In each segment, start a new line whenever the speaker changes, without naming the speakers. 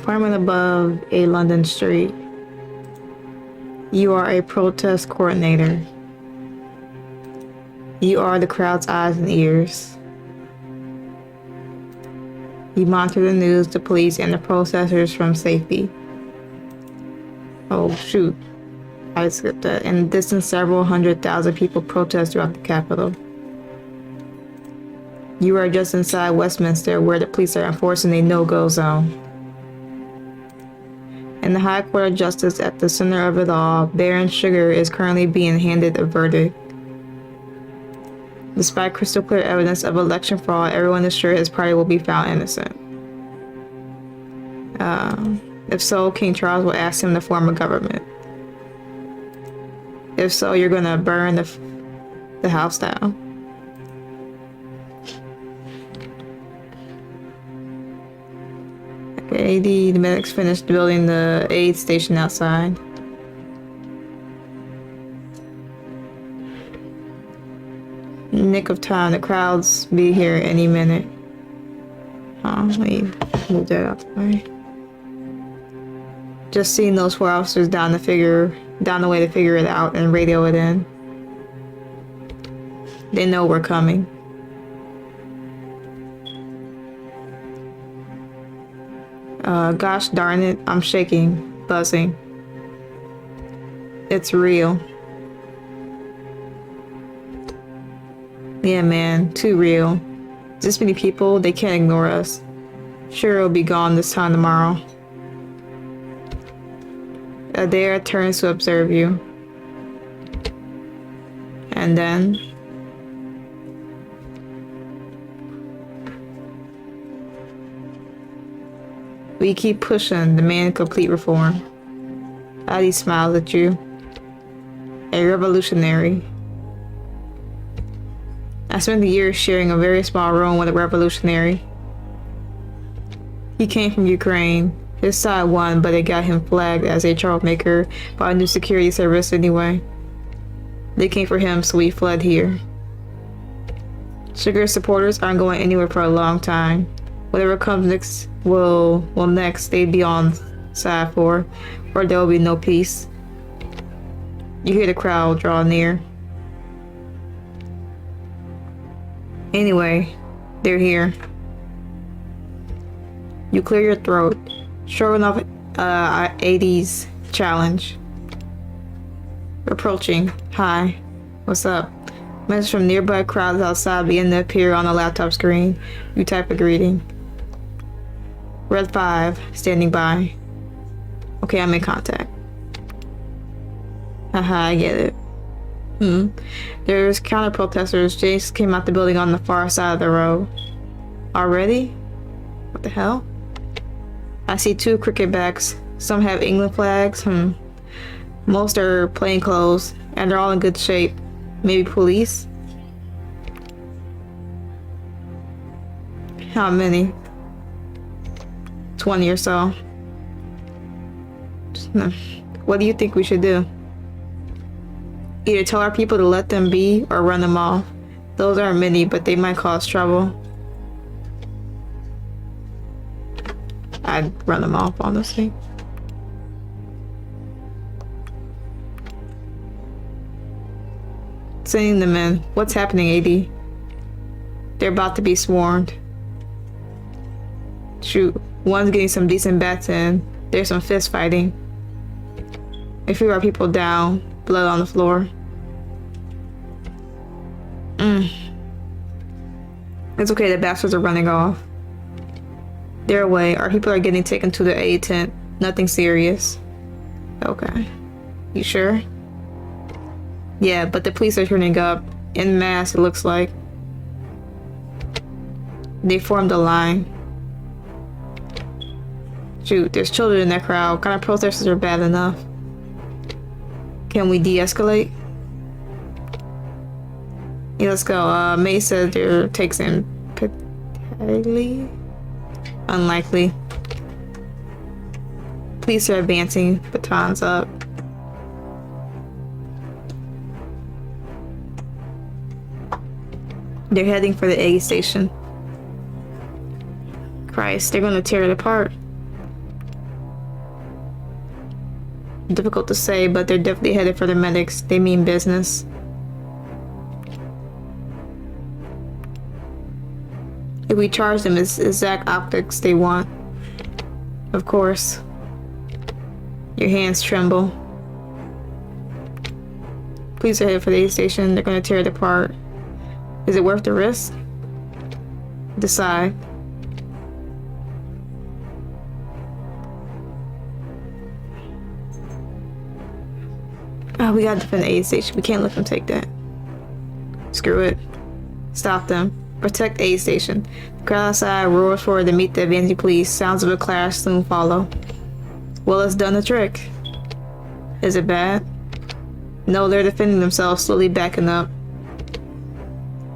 Apartment above a London street. You are a protest coordinator. You are the crowd's eyes and ears. You monitor the news, the police, and the protesters from safety. Oh shoot. I skipped that. In the distance, several 100,000 people protest throughout the capital. You are just inside Westminster, where the police are enforcing a no-go zone. In the High Court of Justice, at the center of it all, Baron Sugar is currently being handed a verdict. Despite crystal clear evidence of election fraud, everyone is sure his party will be found innocent. If so, King Charles will ask him to form a government. If so, you're gonna burn the house down. Okay, the medics finished building the aid station outside. Nick of time, the crowds be here any minute. Oh, let me move that out the way. Just seeing those 4 officers down the way to figure it out and radio it in. They know we're coming. Gosh darn it, I'm shaking, buzzing. It's real. Yeah, man, too real. This many people, they can't ignore us. Sure, it'll be gone this time tomorrow. Adair turns to observe you. And then... we keep pushing, demand complete reform. Adi smiles at you. A revolutionary. I spent the years sharing a very small room with a revolutionary. He came from Ukraine. His side won, but it got him flagged as a troublemaker by a new security service anyway. They came for him, so we fled here. Sugar's supporters aren't going anywhere for a long time. Whatever comes next will next they'd be on side for, or there will be no peace. You hear the crowd draw near. Anyway, they're here. You clear your throat. Showing off 80s challenge. Approaching. Hi. What's up? Messages from nearby crowds outside begin to appear on the laptop screen. You type a greeting. Red 5, standing by. Okay, I'm in contact. Haha, I get it. There's counter-protesters. Jace came out the building on the far side of the road. Already? What the hell? I see 2 cricket backs. Some have England flags. Most are plain clothes, and they're all in good shape. Maybe police? How many? 20 or so. What do you think we should do? Either tell our people to let them be or run them off. Those aren't many, but they might cause trouble. I'd run them off, honestly. Sending them in. What's happening, AD? They're about to be swarmed. Shoot. One's getting some decent bats in. There's some fist fighting. A few of our people down. Blood on the floor. It's okay, the bastards are running off. They're away. Our people are getting taken to the aid tent. Nothing serious. Okay. You sure? Yeah, but the police are turning up. En masse, it looks like. They formed a line. Shoot, there's children in that crowd. Kind of protesters are bad enough. Can we de-escalate? Yeah, let's go. May said there takes in Petali. Unlikely. Police are advancing. Batons up. They're heading for the aid station. Christ, they're gonna tear it apart. Difficult to say, but they're definitely headed for the medics. They mean business. If we charge them, it's exact optics they want. Of course. Your hands tremble. Police are headed for the aid station. They're gonna tear it apart. Is it worth the risk? Decide. Oh, we gotta defend the aid station. We can't let them take that. Screw it. Stop them. Protect aid station. The crowd outside roars forward to meet the advancing police. Sounds of a clash soon follow. Well, it's done the trick. Is it bad? No, they're defending themselves, slowly backing up.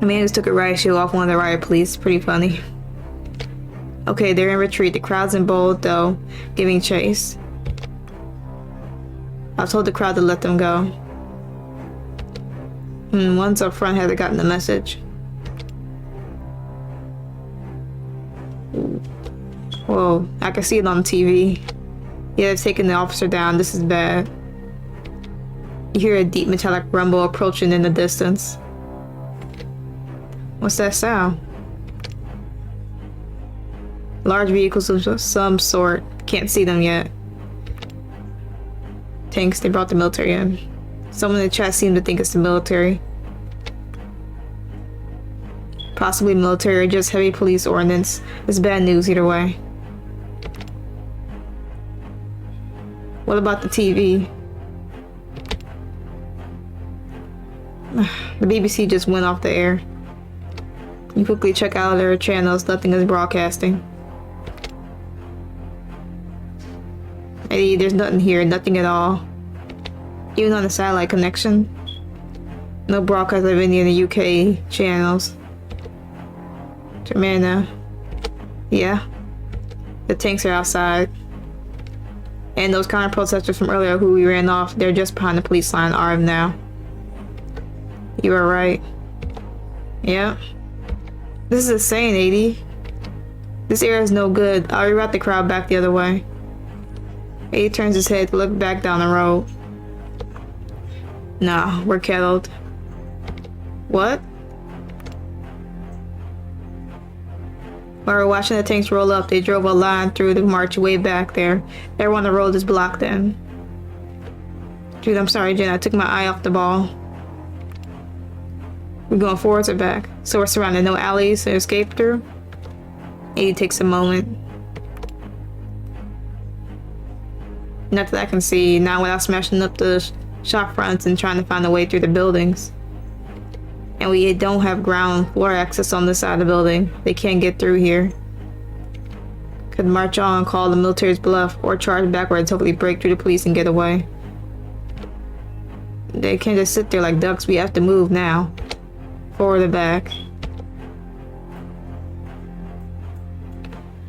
A man just took a riot shield off one of the riot police. Pretty funny. Okay, they're in retreat. The crowd's in bold, though, giving chase. I told the crowd to let them go. One's up front hasn't gotten the message. Whoa, I can see it on TV. Yeah, they've taken the officer down. This is bad. You hear a deep metallic rumble approaching in the distance. What's that sound? Large vehicles of some sort. Can't see them yet. Tanks, they brought the military in. Someone in the chat seemed to think it's the military. Possibly military or just heavy police ordnance. It's bad news either way. What about the TV? The BBC just went off the air. You quickly check out their channels, nothing is broadcasting. Hey, there's nothing here, nothing at all. Even on the satellite connection. No broadcast of any of the UK channels. Jemima. Yeah. The tanks are outside. And those counter protesters from earlier who we ran off, they're just behind the police line armed now. You were right. Yeah. This is insane, 80. This area is no good. I'll reroute the crowd back the other way. 80 turns his head to look back down the road. Nah, we're kettled. What? While we're watching the tanks roll up, they drove a line through the march way back there. Everyone on the road is blocked in. Dude, I'm sorry, Jen. I took my eye off the ball. We're going forwards or back? So we're surrounded. No alleys to escape through? 80 takes a moment. Not that I can see. Not without smashing up the shop fronts and trying to find a way through the buildings. And we don't have ground floor access on this side of the building. They can't get through here. Could march on, call the military's bluff, or charge backwards, hopefully break through the police and get away. They can't just sit there like ducks. We have to move now. Forward and back.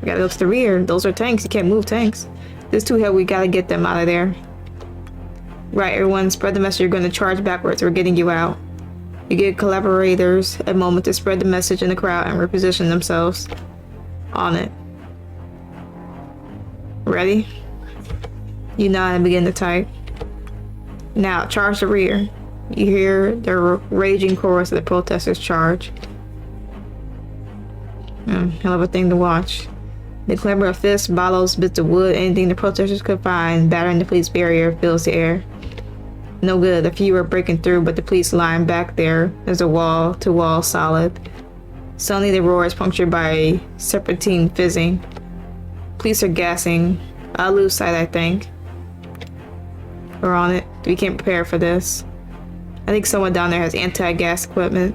We gotta go to the rear. Those are tanks. You can't move tanks. This is too heavy. We gotta get them out of there. Right, everyone, spread the message. You're gonna charge backwards. We're getting you out. You give collaborators a moment to spread the message in the crowd and reposition themselves. On it. Ready? You nod and begin to type. Now, charge the rear. You hear the raging chorus of the protesters charge. Hell of a thing to watch. The clamor of fists, bottles, bits of wood, anything the protesters could find, battering the police barrier, fills the air. No good. A few are breaking through, but the police line back there is a wall-to-wall solid. Suddenly the roar is punctured by a serpentine fizzing. Police are gassing. I'll lose sight, I think. We're on it. We can't prepare for this. I think someone down there has anti-gas equipment.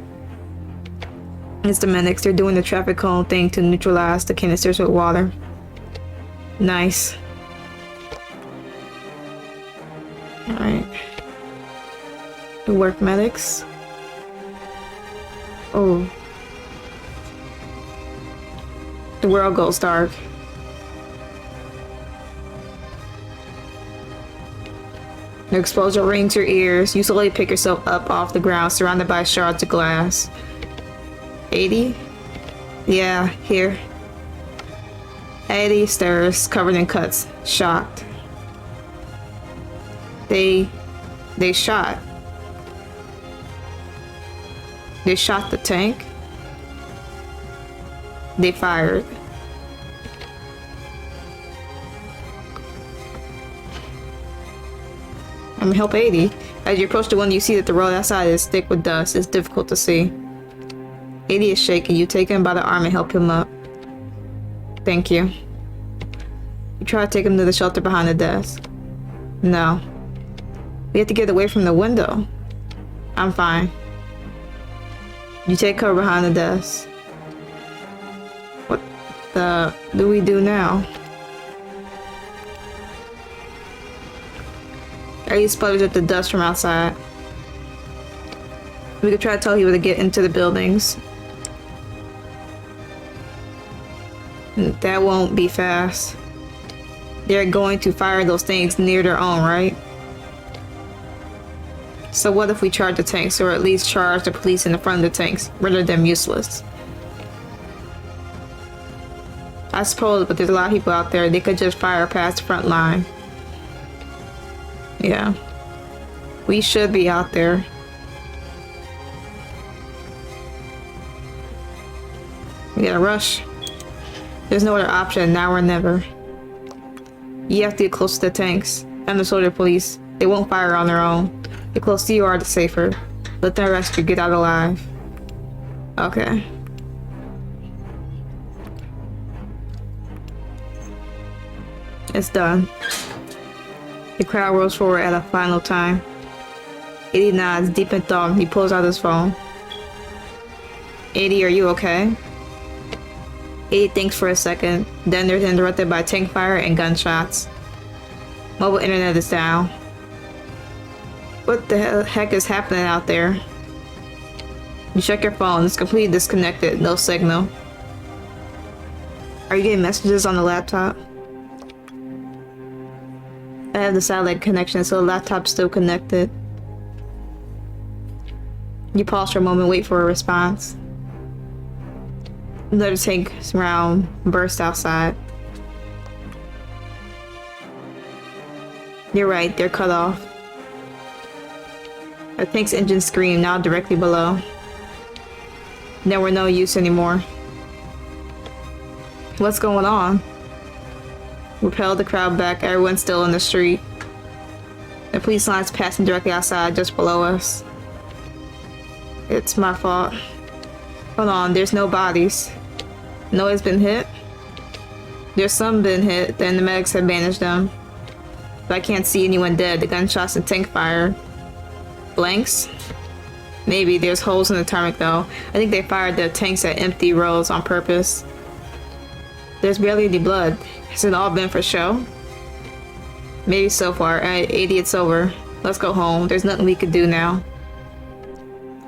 It's the medics. They're doing the traffic cone thing to neutralize the canisters with water. Nice. Alright. Good work, medics. Oh. The world goes dark. The explosion rings your ears. You slowly pick yourself up off the ground, surrounded by shards of glass. 80? Yeah, here. 80 stirs, covered in cuts. Shocked. They shot. They shot the tank. They fired. I'm gonna help 80. As you approach the window, you see that the road outside is thick with dust. It's difficult to see. 80 is shaking. You take him by the arm and help him up. Thank you. You try to take him to the shelter behind the desk. No. We have to get away from the window. I'm fine. You take cover behind the desk. What the do we do now? He sputters at the dust from outside. We could try to tell people to get into the buildings. That won't be fast. They're going to fire those things near their own, right? So what if we charge the tanks, or at least charge the police in the front of the tanks, render them useless? I suppose, but there's a lot of people out there. They could just fire past the front line. Yeah. We should be out there. We gotta rush. There's no other option, now or never. You have to get close to the tanks and the soldier police. They won't fire on their own. The closer you are, the safer. Let them rescue, get out alive. Okay. It's done. The crowd rolls forward at a final time. 80 nods, deep in thought. He pulls out his phone. 80, are you okay? 80 thinks for a second. Then they're interrupted by tank fire and gunshots. Mobile internet is down. What the heck is happening out there? You check your phone. It's completely disconnected. No signal. Are you getting messages on the laptop? I have the satellite connection, so the laptop's still connected. You pause for a moment, wait for a response. Another tank round burst outside. You're right, they're cut off. The tank's engine screamed, now directly below. They were no use anymore. What's going on? Repel the crowd back, everyone's still in the street. The police line's passing directly outside, just below us. It's my fault. Hold on, there's no bodies. No one's been hit? There's some been hit, then the medics have bandaged them. But I can't see anyone dead. The gunshots and tank fire. Blanks? Maybe, there's holes in the tarmac though. I think they fired the tanks at empty rows on purpose. There's barely any blood. Has it all been for show? Maybe so far. 80, it's over. Let's go home. There's nothing we could do now.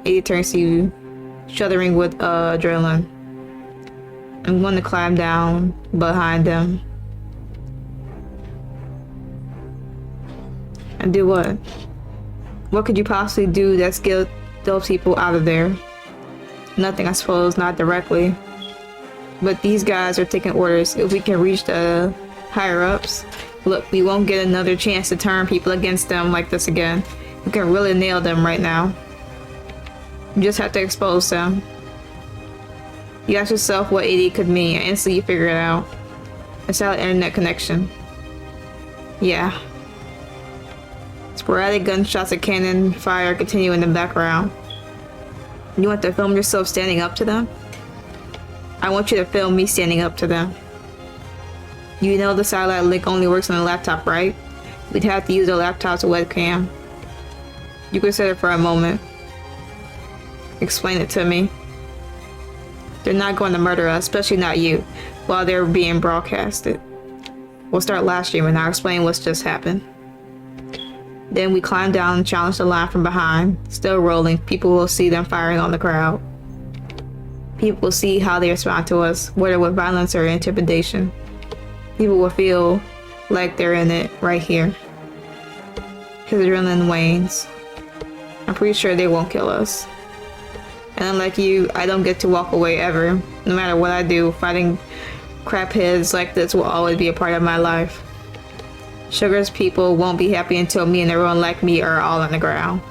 80 turns to you, shuddering with adrenaline. I'm going to climb down behind them. And do what? What could you possibly do that's get those people out of there? Nothing, I suppose, not directly. But these guys are taking orders. If we can reach the higher-ups, look, we won't get another chance to turn people against them like this again. We can really nail them right now. You just have to expose them. You ask yourself what 80 could mean, and instantly you figure it out. A solid internet connection. Yeah. Sporadic gunshots and cannon fire continue in the background. You want to film yourself standing up to them? I want you to film me standing up to them. You know the satellite link only works on the laptop, right? We'd have to use a laptop's webcam. You consider for a moment. Explain it to me. They're not going to murder us, especially not you, while they're being broadcasted. We'll start live streaming and I'll explain what's just happened. Then we climb down and challenge the line from behind. Still rolling, people will see them firing on the crowd. People will see how they respond to us, whether with violence or intimidation. People will feel like they're in it right here. His adrenaline wanes. I'm pretty sure they won't kill us. And unlike you, I don't get to walk away ever. No matter what I do, fighting crap heads like this will always be a part of my life. Sugar's people won't be happy until me and everyone like me are all on the ground.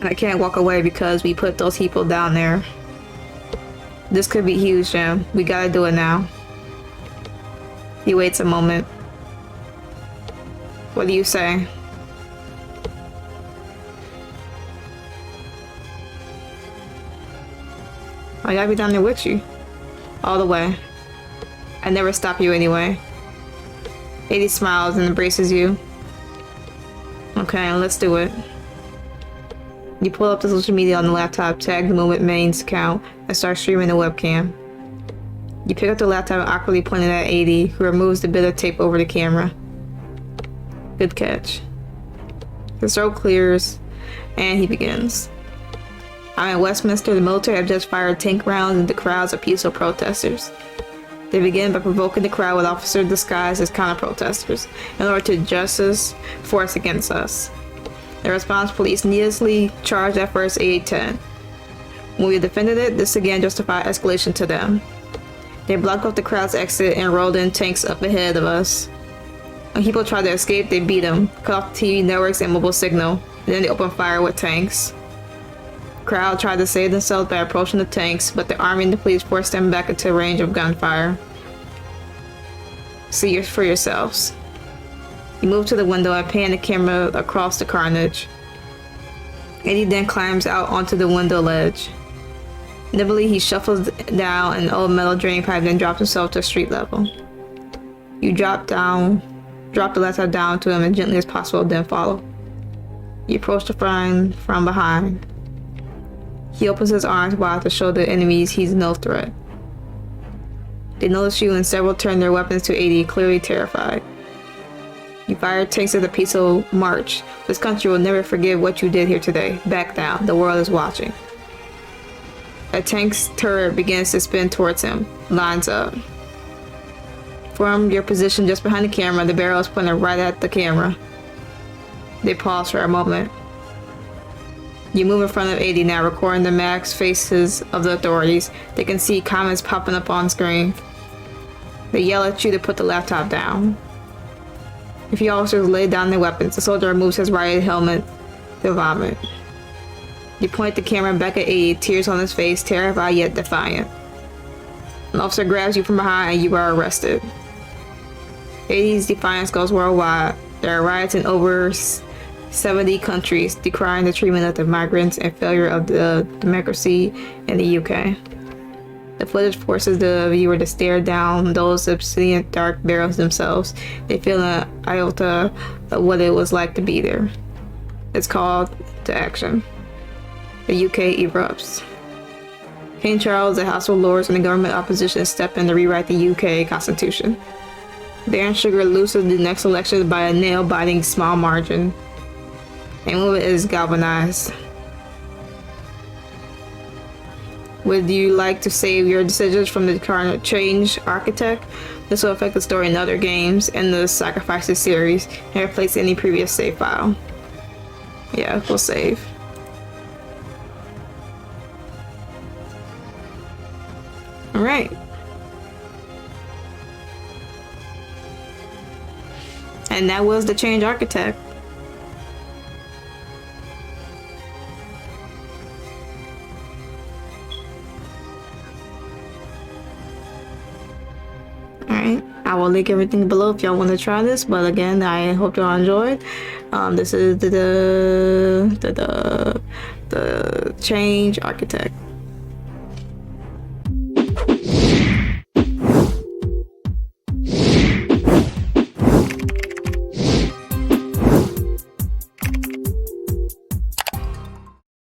And I can't walk away because we put those people down there. This could be huge, Jim. We gotta do it now. He waits a moment. What do you say? I gotta be down there with you. All the way. I never stop you anyway. 80 smiles and embraces you. Okay, let's do it. You pull up the social media on the laptop, tag the Movement Mains account, and start streaming the webcam. You pick up the laptop and awkwardly point it at 80, who removes the bit of tape over the camera. Good catch. His throat clears, and he begins. I'm in Westminster. The military have just fired tank rounds into crowds of peaceful protesters. They begin by provoking the crowd with officers disguised as counter-protesters in order to justice force against us. The response police needlessly charged at first 810. When we defended it, this again justified escalation to them. They blocked off the crowd's exit and rolled in tanks up ahead of us. When people tried to escape, they beat them, cut off TV networks and mobile signal, and then they opened fire with tanks. The crowd tried to save themselves by approaching the tanks, but the army and the police forced them back into range of gunfire. See for yourselves. You move to the window and pan the camera across the carnage. Eddie then climbs out onto the window ledge. Nimbly, he shuffles down an old metal drain pipe and drops himself to street level. You drop the laptop down to him as gently as possible, then follow. You approach the friend from behind. He opens his arms wide to show the enemies he's no threat. They notice you and several turn their weapons to 80, clearly terrified. You fire tanks at a peaceful march. This country will never forgive what you did here today. Back down. The world is watching. A tank's turret begins to spin towards him. Lines up. From your position just behind the camera, the barrel is pointed right at the camera. They pause for a moment. You move in front of 80 now, recording the masked faces of the authorities. They can see comments popping up on screen. They yell at you to put the laptop down. A few officers lay down their weapons. The soldier removes his riot helmet to vomit. You point the camera back at 80, tears on his face, terrified yet defiant. An officer grabs you from behind and you are arrested. 80's defiance goes worldwide. There are riots in over 70 countries decrying the treatment of the migrants and failure of the democracy in the UK. The footage forces the viewer to stare down those obsidian dark barrels themselves. They feel an iota of what it was like to be there. It's called to action. The UK erupts. King Charles, the House of Lords, and the government opposition step in to rewrite the UK Constitution. Baron Sugar loses the next election by a nail-biting small margin. The movement is galvanized. Would you like to save your decisions from the current change architect? This will affect the story in other games and the Sacrifices series and replace any previous save file. Yeah, we'll save. Alright. And that was the change architect. Alright, I will link everything below if y'all want to try this, but again, I hope y'all enjoyed. This is the change architect.